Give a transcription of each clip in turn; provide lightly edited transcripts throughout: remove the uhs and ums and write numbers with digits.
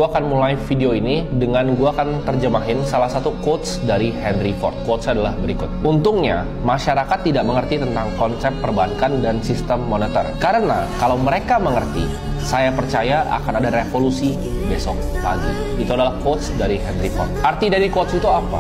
Gue akan mulai video ini dengan gue akan terjemahin salah satu quotes dari Henry Ford. Quotes adalah berikut. Untungnya, masyarakat tidak mengerti tentang konsep perbankan dan sistem moneter. Karena kalau mereka mengerti, saya percaya akan ada revolusi besok pagi. Itu adalah quotes dari Henry Ford. Arti dari quotes itu apa?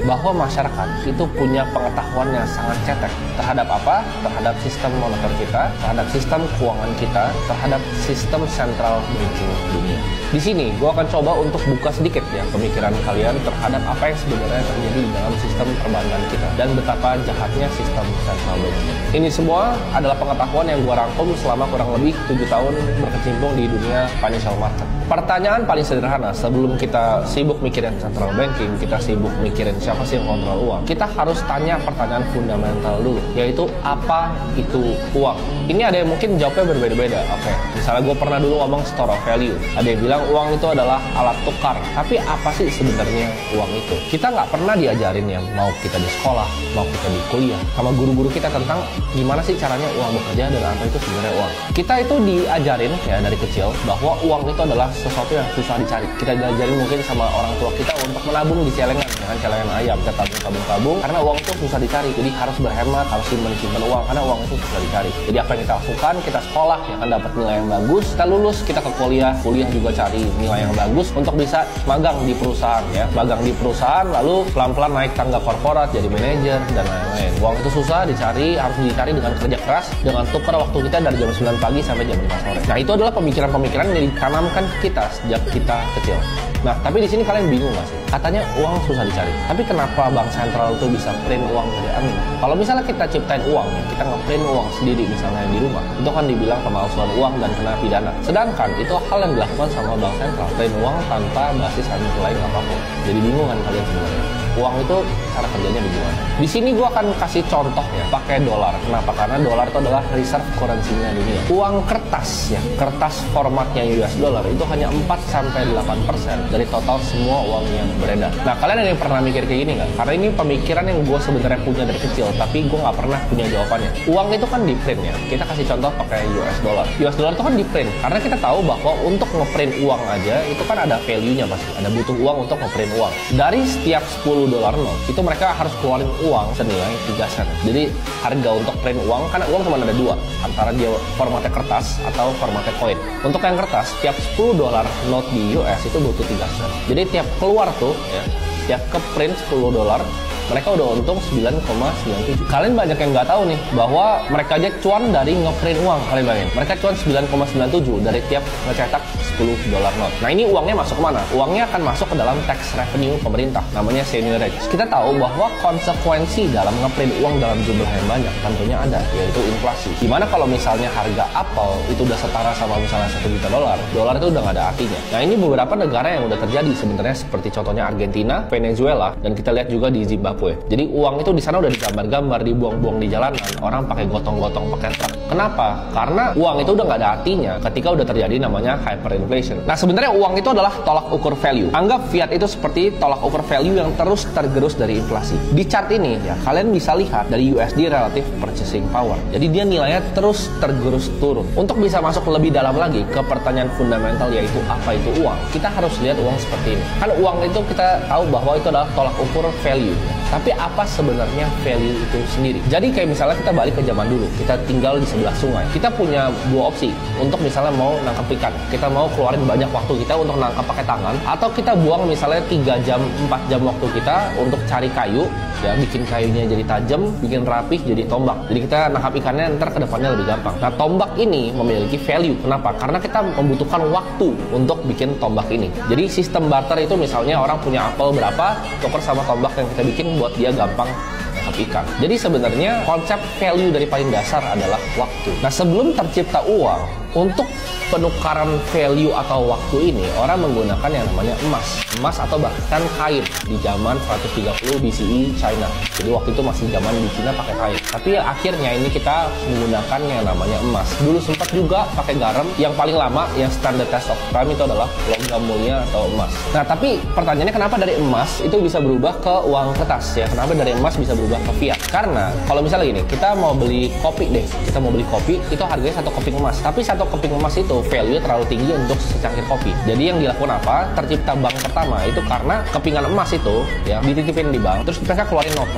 Bahwa masyarakat itu punya pengetahuan yang sangat cetek terhadap apa? Terhadap sistem moneter kita, terhadap sistem keuangan kita, terhadap sistem central banking dunia. Di sini, gue akan coba untuk buka sedikit ya pemikiran kalian terhadap apa yang sebenarnya terjadi di dalam sistem perbankan kita dan betapa jahatnya sistem central banking. Ini semua adalah pengetahuan yang gue rangkum selama kurang lebih 7 tahun berkecimpung di dunia financial market. Pertanyaan paling sederhana sebelum kita sibuk mikirin central banking, kita sibuk mikirin siapa sih yang kontrol uang, kita harus tanya pertanyaan fundamental dulu, yaitu apa itu uang. Ini ada yang mungkin jawabnya berbeda-beda. Oke, misalnya gue pernah dulu ngomong store of value. Ada yang bilang uang itu adalah alat tukar. Tapi apa sih sebenarnya uang itu? Kita nggak pernah diajarin ya, mau kita di sekolah, mau kita di kuliah, sama guru-guru kita tentang gimana sih caranya uang bekerja dan apa itu sebenarnya uang. Kita itu diajarin ya dari kecil bahwa uang itu adalah sesuatu yang susah dicari. Kita diajarin mungkin sama orang tua kita untuk menabung di celengan, dengan celengan ayam, kita tabung karena uang itu susah dicari. Jadi harus berhemat, harus simpan uang karena uang itu susah dicari. Jadi apa yang kita lakukan? Kita sekolah ya kan, dapat nilai yang bagus, kita lulus, kita ke kuliah juga cari nilai yang bagus untuk bisa magang di perusahaan ya. Magang di perusahaan lalu pelan-pelan naik tangga korporat jadi manajer dan lain-lain. Uang itu susah dicari, harus dicari dengan kerja keras, dengan tukar waktu kita dari jam 9 pagi sampai jam 5 sore. Nah, itu adalah pemikiran-pemikiran yang ditanamkan kita sejak kita kecil. Nah, tapi di sini kalian bingung nggak sih? Katanya uang susah dicari. Tapi kenapa bank sentral itu bisa print uang dari angin? Kalau misalnya kita ciptain uang, ya, kita nge-print uang sendiri misalnya di rumah, itu kan dibilang pemalsuan uang dan kena pidana. Sedangkan itu hal yang dilakukan sama bank sentral, print uang tanpa basis nilai apapun. Jadi bingung kan kalian sebenarnya? Uang itu cara kerjanya bagaimana? Di sini gue akan kasih contoh ya, pakai dolar. Kenapa? Karena dolar itu adalah reserve currency-nya dunia. Uang kertas ya, kertas formatnya US dollar itu hanya 4-8% dari total semua uang yang beredar. Nah, kalian ada yang pernah mikir kayak gini nggak? Karena ini pemikiran yang gue sebenarnya punya dari kecil, tapi gue nggak pernah punya jawabannya. Uang itu kan di print ya. Kita kasih contoh pakai US dollar. US dollar itu kan di print karena kita tahu bahwa untuk ngeprint uang aja itu kan ada value-nya pasti. Ada butuh uang untuk ngeprint uang. Dari setiap 10 dolar note itu mereka harus keluarin uang senilai 3 sen. Jadi harga untuk print uang, karena uang cuma ada dua, antara dia formatnya kertas atau formatnya koin. Untuk yang kertas, tiap 10 dolar note di US itu butuh 3 sen. Jadi tiap keluar tuh ya, tiap ke print 10 dolar mereka udah untung 9,97. Kalian banyak yang nggak tahu nih bahwa mereka aja cuan dari ngeprint uang. Kalian bayangin, mereka cuan 9,97 dari tiap ngecetak 10 dolar note. Nah, ini uangnya masuk kemana? Uangnya akan masuk ke dalam tax revenue pemerintah, namanya seigniorage. Kita tahu bahwa konsekuensi dalam ngeprint uang dalam jumlah yang banyak tentunya ada, yaitu inflasi. Gimana kalau misalnya harga apel itu udah setara sama misalnya 1 juta dolar, dolar itu udah nggak ada artinya. Nah, ini beberapa negara yang udah terjadi sebenarnya, seperti contohnya Argentina, Venezuela, dan kita lihat juga di Zimbabwe. Jadi uang itu di sana udah digambar-gambar, dibuang-buang di jalanan, orang pakai gotong-gotong pakai truk. Kenapa? Karena uang itu udah nggak ada artinya ketika udah terjadi namanya hyperinflation. Nah, sebenarnya uang itu adalah tolak ukur value. Anggap fiat itu seperti tolak ukur value yang terus tergerus dari inflasi. Di chart ini ya, kalian bisa lihat dari USD relative purchasing power. Jadi dia nilainya terus tergerus turun. Untuk bisa masuk lebih dalam lagi ke pertanyaan fundamental, yaitu apa itu uang, kita harus lihat uang seperti ini. Kan uang itu kita tahu bahwa itu adalah tolak ukur value. Tapi apa sebenarnya value itu sendiri? Jadi kayak misalnya kita balik ke zaman dulu, kita tinggal di sebelah sungai. Kita punya dua opsi untuk misalnya mau nangkap ikan. Kita mau keluarin banyak waktu kita untuk nangkap pakai tangan, atau kita buang misalnya 3 jam, 4 jam waktu kita untuk cari kayu, ya bikin kayunya jadi tajam, bikin rapih jadi tombak. Jadi kita nangkap ikannya ntar ke depannya lebih gampang. Nah, tombak ini memiliki value. Kenapa? Karena kita membutuhkan waktu untuk bikin tombak ini. Jadi sistem barter itu misalnya orang punya apel berapa, tuker sama tombak yang kita bikin buat dia gampang nangkap ikan. Jadi sebenarnya konsep value dari paling dasar adalah waktu. Nah, sebelum tercipta uang, untuk penukaran value atau waktu ini orang menggunakan yang namanya emas atau bahkan kain di zaman 130 BCE China. Jadi waktu itu masih zaman di Cina pakai kain. Tapi akhirnya ini kita menggunakan yang namanya emas. Dulu sempat juga pakai garam. Yang paling lama yang standard test of time itu adalah logam mulia atau emas. Nah, tapi pertanyaannya kenapa dari emas itu bisa berubah ke uang kertas ya? Kenapa dari emas bisa berubah ke fiat? Karena kalau misalnya gini, kita mau beli kopi deh, kita mau beli kopi itu harganya 1 keping emas. Tapi 1 atau keping emas itu value terlalu tinggi untuk secangkir kopi. Jadi yang dilakukan apa? Tercipta bank pertama itu karena kepingan emas itu ya dititipin di bank, terus mereka keluarin note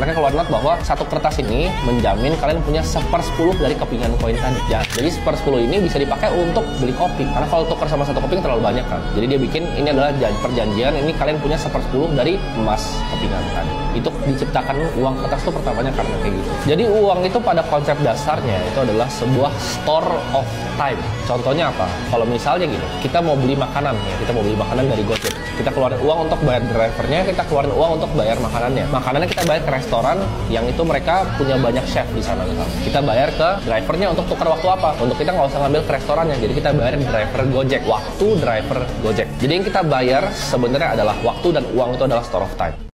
bahwa satu kertas ini menjamin kalian punya 1/10 dari kepingan koin tadi ya. Jadi 1/10 ini bisa dipakai untuk beli kopi, karena kalau tukar sama satu keping terlalu banyak kan. Jadi dia bikin ini adalah perjanjian, ini kalian punya 1/10 dari emas kepingan tadi. Itu diciptakan uang kertas itu pertamanya karena kayak gitu. Jadi uang itu pada konsep dasarnya itu adalah sebuah store of time. Contohnya apa? Kalau misalnya gitu, kita mau beli makanan ya, kita mau beli makanan dari Gojek. Kita keluarin uang untuk bayar drivernya, kita keluarin uang untuk bayar makanannya. Makanannya kita bayar ke restoran yang itu mereka punya banyak chef di sana misalnya. Kita bayar ke drivernya untuk tukar waktu apa? Untuk kita nggak usah ngambil ke restorannya, jadi kita bayar driver Gojek, waktu driver Gojek. Jadi yang kita bayar sebenarnya adalah waktu, dan uang itu adalah store of time.